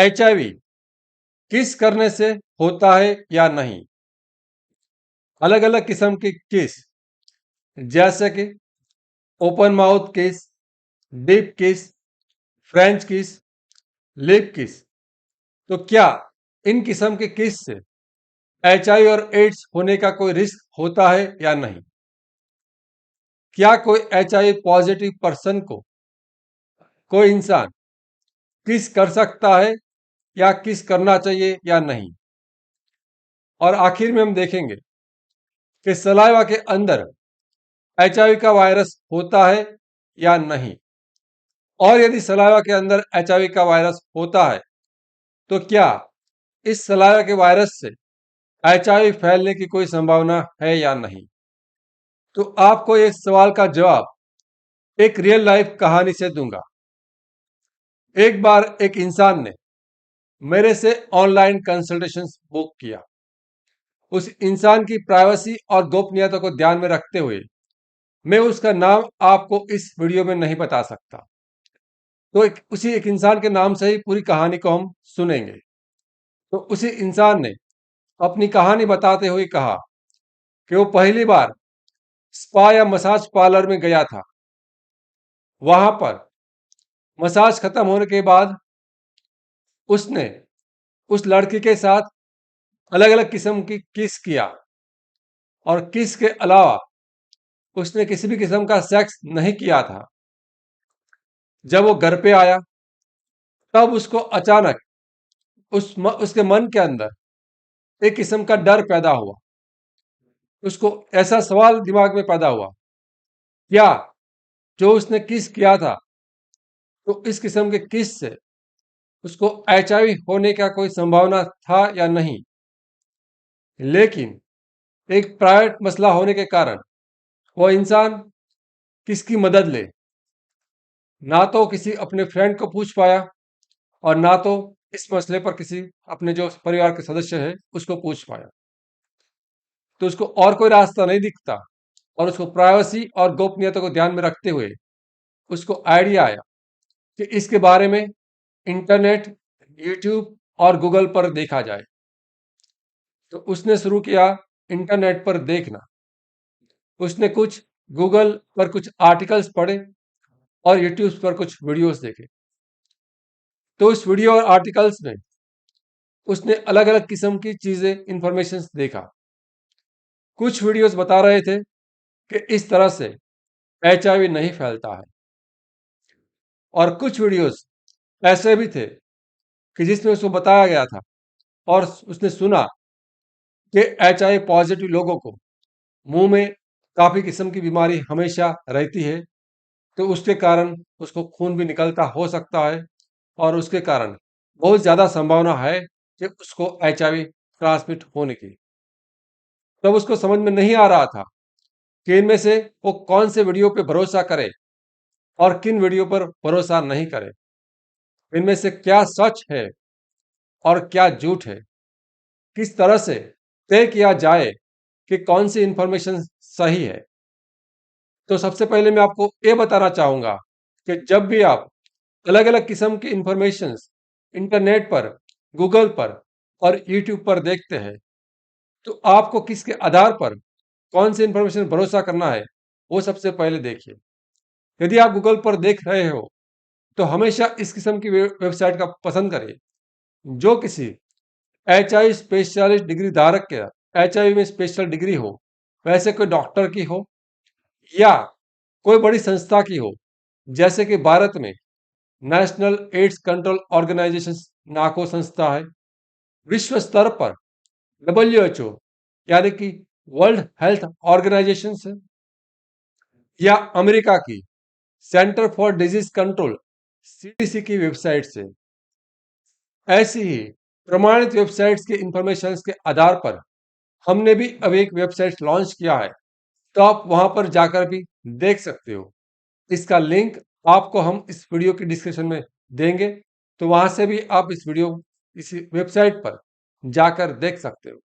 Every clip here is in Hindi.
एचआईवी किस करने से होता है या नहीं? अलग अलग किस्म की किस, जैसे कि ओपन माउथ किस, डीप किस, फ्रेंच किस, लिप किस। तो क्या इन किस्म के किस से एचआईवी और एड्स होने का कोई रिस्क होता है या नहीं? क्या कोई एचआईवी पॉजिटिव पर्सन को कोई इंसान किस कर सकता है या किस करना चाहिए या नहीं? और आखिर में हम देखेंगे कि सलाइवा के अंदर एचआईवी का वायरस होता है या नहीं, और यदि सलाइवा के अंदर एचआईवी का वायरस होता है तो क्या इस सलाइवा के वायरस से एचआईवी फैलने की कोई संभावना है या नहीं? तो आपको इस सवाल का जवाब एक रियल लाइफ कहानी से दूंगा। एक बार एक इंसान ने मेरे से ऑनलाइन कंसल्टेशन बुक किया। उस इंसान की प्राइवेसी और गोपनीयता को ध्यान में रखते हुए मैं उसका नाम आपको इस वीडियो में नहीं बता सकता। तो उसी एक इंसान के नाम से ही पूरी कहानी को हम सुनेंगे। तो उसी इंसान ने अपनी कहानी बताते हुए कहा कि वो पहली बार स्पा या मसाज पार्लर में गया था। वहां पर मसाज खत्म होने के बाद उसने उस लड़की के साथ अलग अलग किस्म की किस किया, और किस के अलावा उसने किसी भी किस्म का सेक्स नहीं किया था। जब वो घर पे आया तब उसको अचानक उसके मन के अंदर एक किस्म का डर पैदा हुआ। उसको ऐसा सवाल दिमाग में पैदा हुआ, क्या जो उसने किस किया था तो इस किस्म के किस से उसको एचआईवी होने का कोई संभावना था या नहीं? लेकिन एक प्राइवेट मसला होने के कारण वो इंसान किसकी मदद ले? ना तो किसी अपने फ्रेंड को पूछ पाया और ना तो इस मसले पर किसी अपने जो परिवार के सदस्य है उसको पूछ पाया। तो उसको और कोई रास्ता नहीं दिखता, और उसको प्राइवेसी और गोपनीयता को ध्यान में रखते हुए उसको आइडिया आया कि इसके बारे में इंटरनेट, यूट्यूब और गूगल पर देखा जाए। तो उसने शुरू किया इंटरनेट पर देखना। उसने कुछ गूगल पर कुछ आर्टिकल्स पढ़े और यूट्यूब पर कुछ वीडियोस देखे। तो उस वीडियो और आर्टिकल्स में उसने अलग अलग किस्म की चीजें, इंफॉर्मेशन देखा। कुछ वीडियोस बता रहे थे कि इस तरह से एचआईवी नहीं फैलता है, और कुछ वीडियोस ऐसे भी थे कि जिसमें उसको बताया गया था और उसने सुना कि एचआईवी पॉजिटिव लोगों को मुंह में काफी किस्म की बीमारी हमेशा रहती है, तो उसके कारण उसको खून भी निकलता हो सकता है, और उसके कारण बहुत ज्यादा संभावना है कि उसको एचआईवी ट्रांसमिट होने की। तब उसको समझ में नहीं आ रहा था कि इनमें से वो कौन से वीडियो पे भरोसा करे और किन वीडियो पर भरोसा नहीं करे। इनमें से क्या सच है और क्या झूठ है, किस तरह से तय किया जाए कि कौन सी इंफॉर्मेशन सही है। तो सबसे पहले मैं आपको ये बताना चाहूंगा कि जब भी आप अलग अलग किस्म की इंफॉर्मेशन इंटरनेट पर, गूगल पर और यूट्यूब पर देखते हैं, तो आपको किसके आधार पर कौन सी इंफॉर्मेशन भरोसा करना है वो सबसे पहले देखिए। यदि आप गूगल पर देख रहे हो तो हमेशा इस किस्म की वेबसाइट का पसंद करिए जो किसी एचआईवी स्पेशलिस्ट डिग्री धारक के, एचआईवी में स्पेशल डिग्री हो, वैसे कोई डॉक्टर की हो या कोई बड़ी संस्था की हो, जैसे कि भारत में नेशनल एड्स कंट्रोल ऑर्गेनाइजेशन नाको संस्था है, विश्व स्तर पर डब्ल्यूएचओ यानी कि वर्ल्ड हेल्थ ऑर्गेनाइजेशन है, या अमेरिका की centre for disease control CDC की वेबसाइट से। ऐसी ही प्रमाणित वेबसाइट्स के इंफॉर्मेशन के आधार पर हमने भी अब एक वेबसाइट लॉन्च किया है, तो आप वहां पर जाकर भी देख सकते हो। इसका लिंक आपको हम इस वीडियो की डिस्क्रिप्शन में देंगे, तो वहां से भी आप इस वेबसाइट पर जाकर देख सकते हो।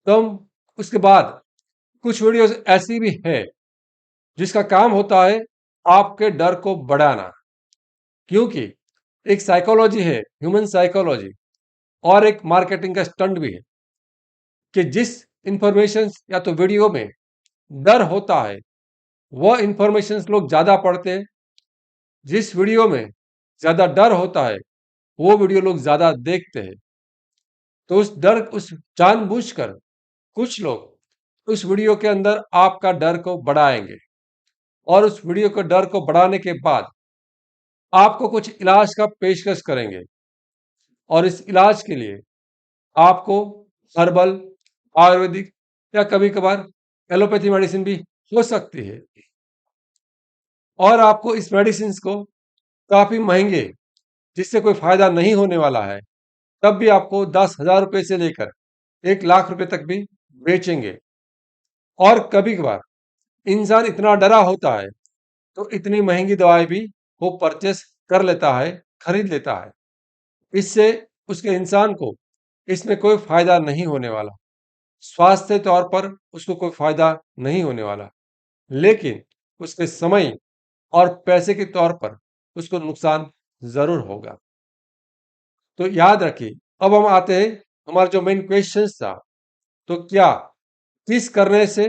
तो हम उसके बाद कुछ वीडियोस ऐसी भी है जिसका काम होता है आपके डर को बढ़ाना, क्योंकि एक साइकोलॉजी है, ह्यूमन साइकोलॉजी, और एक मार्केटिंग का स्टंट भी है कि जिस इंफॉर्मेशन या तो वीडियो में डर होता है वह इंफॉर्मेशन लोग ज्यादा पढ़ते हैं। जिस वीडियो में ज्यादा डर होता है वो वीडियो लोग ज्यादा देखते हैं। तो उस जानबूझकर कुछ लोग उस वीडियो के अंदर आपका डर को बढ़ाएंगे, और उस वीडियो के डर को बढ़ाने के बाद आपको कुछ इलाज का पेशकश करेंगे, और इस इलाज के लिए आपको हर्बल, आयुर्वेदिक या कभी कभार एलोपैथी मेडिसिन भी हो सकती है। और आपको इस मेडिसिन को काफी महंगे, जिससे कोई फायदा नहीं होने वाला है, तब भी आपको 10,000 रुपए से लेकर 1 लाख रुपए तक भी बेचेंगे। और कभी कभार इंसान इतना डरा होता है तो इतनी महंगी दवाई भी वो परचेस कर लेता है, खरीद लेता है। इससे उसके इंसान को इसमें कोई फायदा नहीं होने वाला, स्वास्थ्य तौर पर उसको कोई फायदा नहीं होने वाला, लेकिन उसके समय और पैसे के तौर पर उसको नुकसान जरूर होगा। तो याद रखिए, अब हम आते हैं हमारा जो मेन क्वेश्चन था, तो क्या किस करने से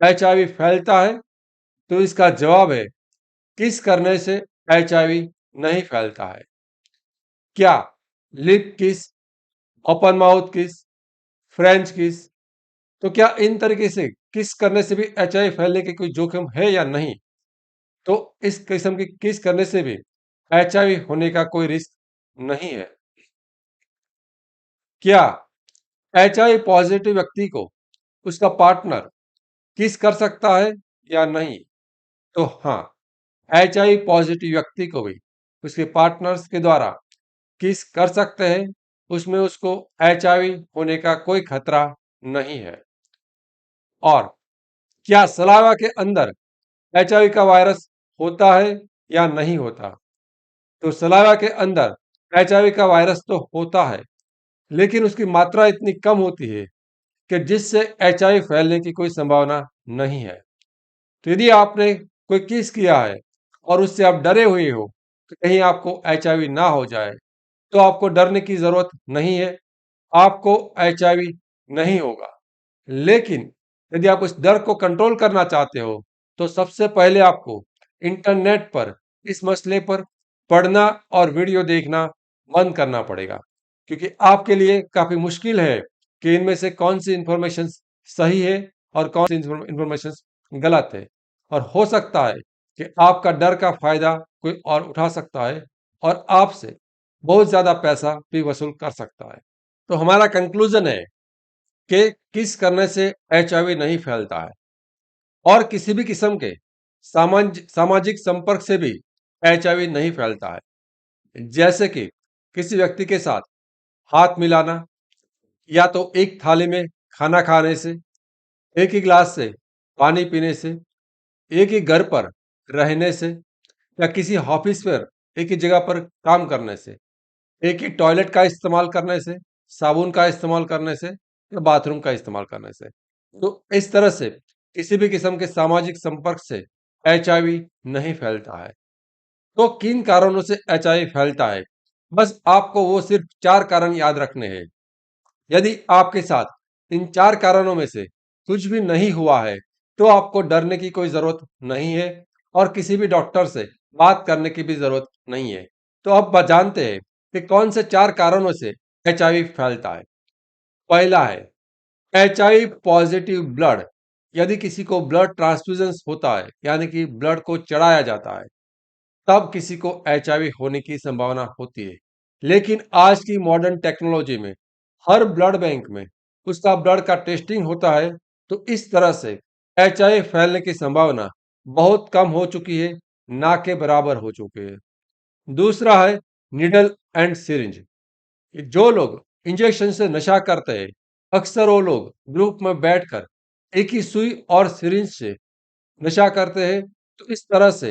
एचआईवी फैलता है? तो इसका जवाब है किस करने से एचआईवी नहीं फैलता है। क्या लिप किस, ओपन माउथ किस, फ्रेंच किस, तो क्या इन तरीके से किस करने से भी एचआईवी फैलने की कोई जोखिम है या नहीं? तो इस किस्म की किस करने से भी एचआईवी होने का कोई रिस्क नहीं है। क्या एचआईवी पॉजिटिव व्यक्ति को उसका पार्टनर किस कर सकता है या नहीं? तो हाँ, एचआईवी पॉजिटिव व्यक्ति को भी उसके पार्टनर्स के द्वारा किस कर सकते हैं, उसमें उसको एचआईवी होने का कोई खतरा नहीं है। और क्या सलावा के अंदर एचआईवी का वायरस होता है या नहीं होता? तो सलावा के अंदर एचआईवी का वायरस तो होता है, लेकिन उसकी मात्रा इतनी कम होती है कि जिससे एचआईवी फैलने की कोई संभावना नहीं है। तो यदि आपने कोई किस किया है और उससे आप डरे हुए हो कि कहीं आपको एचआईवी ना हो जाए, तो आपको डरने की जरूरत नहीं है, आपको एचआईवी नहीं होगा। लेकिन यदि आप उस डर को कंट्रोल करना चाहते हो, तो सबसे पहले आपको इंटरनेट पर इस मसले पर पढ़ना और वीडियो देखना बंद करना पड़ेगा, क्योंकि आपके लिए काफी मुश्किल है कि इनमें से कौन सी इंफॉर्मेशन सही है और कौन सी इंफॉर्मेशन गलत है। और हो सकता है कि आपका डर का फायदा कोई और उठा सकता है और आपसे बहुत ज्यादा पैसा भी वसूल कर सकता है। तो हमारा कंक्लूजन है कि किस करने से एचआईवी नहीं फैलता है, और किसी भी किस्म के सामाजिक संपर्क से भी एचआईवी नहीं फैलता है। जैसे कि किसी व्यक्ति के साथ हाथ मिलाना, या तो एक थाली में खाना खाने से, एक ही गिलास से पानी पीने से, एक ही घर पर रहने से, या किसी ऑफिस पर एक ही जगह पर काम करने से, एक ही टॉयलेट का इस्तेमाल करने से, साबुन का इस्तेमाल करने से, या बाथरूम का इस्तेमाल करने से। तो इस तरह से किसी भी किस्म के सामाजिक संपर्क से एचआईवी नहीं फैलता है। तो किन कारणों से एचआईवी फैलता है? बस आपको वो सिर्फ 4 कारण याद रखने हैं। यदि आपके साथ इन 4 कारणों में से कुछ भी नहीं हुआ है, तो आपको डरने की कोई जरूरत नहीं है, और किसी भी डॉक्टर से बात करने की भी जरूरत नहीं है। तो अब जानते हैं कि कौन से 4 कारणों से एचआईवी फैलता है। पहला है एचआईवी पॉजिटिव ब्लड। यदि किसी को ब्लड ट्रांसफ्यूजन होता है, यानी कि ब्लड को चढ़ाया जाता है, तब किसी को एचआईवी होने की संभावना होती है। लेकिन आज की मॉडर्न टेक्नोलॉजी में हर ब्लड बैंक में उसका ब्लड का टेस्टिंग होता है, तो इस तरह से एचआईवी फैलने की संभावना बहुत कम हो चुकी है, ना के बराबर हो चुकी है। दूसरा है निडल एंड सिरिंज। जो लोग इंजेक्शन से नशा करते हैं, अक्सर वो लोग ग्रुप में बैठकर एक ही सुई और सिरिंज से नशा करते हैं। तो इस तरह से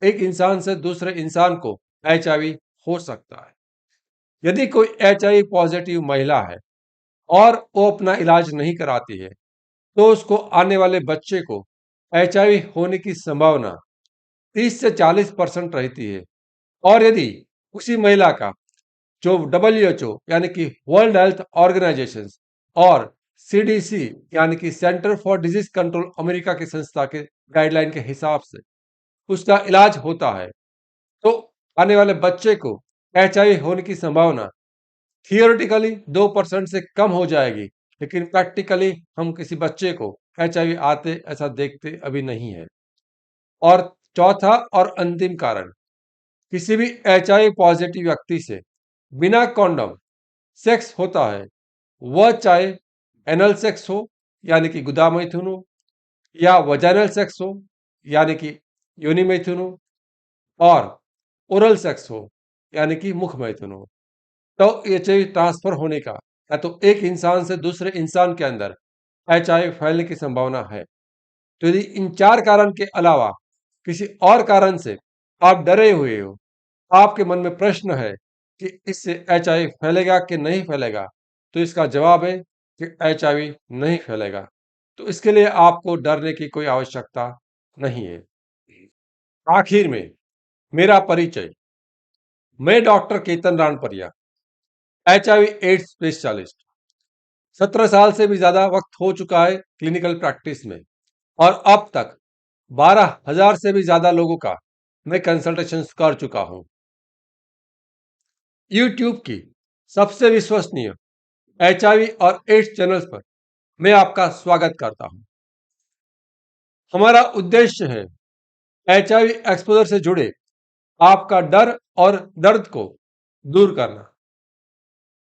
एक इंसान से दूसरे इंसान को एचआईवी हो सकता है। यदि कोई एचआईवी पॉजिटिव महिला है और वो अपना इलाज नहीं कराती है, तो उसको आने वाले बच्चे को एचआईवी होने की संभावना 30 से 40% रहती है। और यदि उसी महिला का जो WHO यानी कि वर्ल्ड हेल्थ ऑर्गेनाइजेशन और CDC यानी कि centre for disease control America की संस्था के गाइडलाइन के हिसाब से उसका इलाज होता है, तो आने वाले बच्चे को HIV होने की संभावना थियोरेटिकली 2% से कम हो जाएगी, लेकिन प्रैक्टिकली हम किसी बच्चे को HIV आते ऐसा देखते अभी नहीं है। और चौथा और अंतिम कारण, किसी भी HIV पॉजिटिव व्यक्ति से बिना कॉन्डम सेक्स होता है, वह चाहे एनल सेक्स हो यानी कि गुदा मैथुन हो, या वजाइनल सेक्स हो यानी कि योनि मैथुन हो, और ओरल सेक्स हो यानी कि मुख मैथुन हो, तो HIV ट्रांसफर होने का या तो एक इंसान से दूसरे इंसान के अंदर HIV फैलने की संभावना है। तो यदि इन 4 कारण के अलावा किसी और कारण से आप डरे हुए हो, आपके मन में प्रश्न है कि इससे HIV फैलेगा कि नहीं फैलेगा, तो इसका जवाब है कि HIV नहीं फैलेगा। तो इसके लिए आपको डरने की कोई आवश्यकता नहीं है। आखिर में मेरा परिचय, मैं doctor Ketan Ranpariya, HIV AIDS specialist. 17 साल से भी ज्यादा वक्त हो चुका है क्लिनिकल प्रैक्टिस में, और अब तक 12,000 से भी ज्यादा लोगों का मैं कंसल्टेशन कर चुका हूं। यूट्यूब की सबसे विश्वसनीय HIV और एड्स चैनल्स पर मैं आपका स्वागत करता हूं। हमारा उद्देश्य है HIV एक्सपोजर से जुड़े आपका डर और दर्द को दूर करना,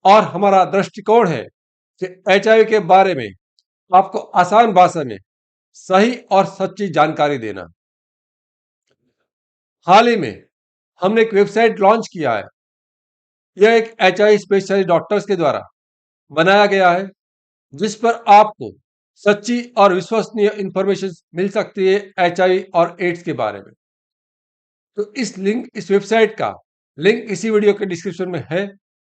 और हमारा दृष्टिकोण है कि HIV के बारे में आपको आसान भाषा में सही और सच्ची जानकारी देना। हाल ही में हमने एक वेबसाइट लॉन्च किया है। यह एक HIV स्पेशलिस्ट डॉक्टर्स के द्वारा बनाया गया है, जिस पर आपको सच्ची और विश्वसनीय इंफॉर्मेशन मिल सकती है HIV और एड्स के बारे में। तो इस वेबसाइट का लिंक इसी वीडियो के डिस्क्रिप्शन में है,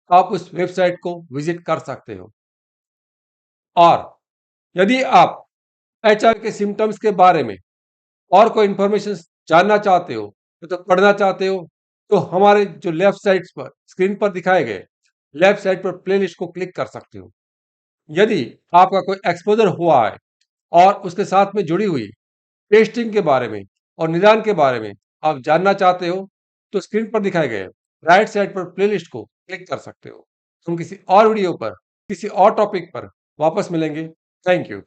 आप उस वेबसाइट को विजिट कर सकते हो। और यदि आप HIV के सिम्टम्स के बारे में और कोई इंफॉर्मेशन जानना चाहते हो, तो पढ़ना चाहते हो, तो हमारे जो लेफ्ट साइड पर स्क्रीन पर दिखाए गए लेफ्ट साइड पर प्लेलिस्ट को क्लिक कर सकते हो। यदि आपका कोई एक्सपोजर हुआ है और उसके साथ में जुड़ी हुई टेस्टिंग के बारे में और निदान के बारे में आप जानना चाहते हो, तो स्क्रीन पर दिखाए गए राइट साइड पर प्लेलिस्ट को क्लिक कर सकते हो। हम किसी और वीडियो पर किसी और टॉपिक पर वापस मिलेंगे। Thank you.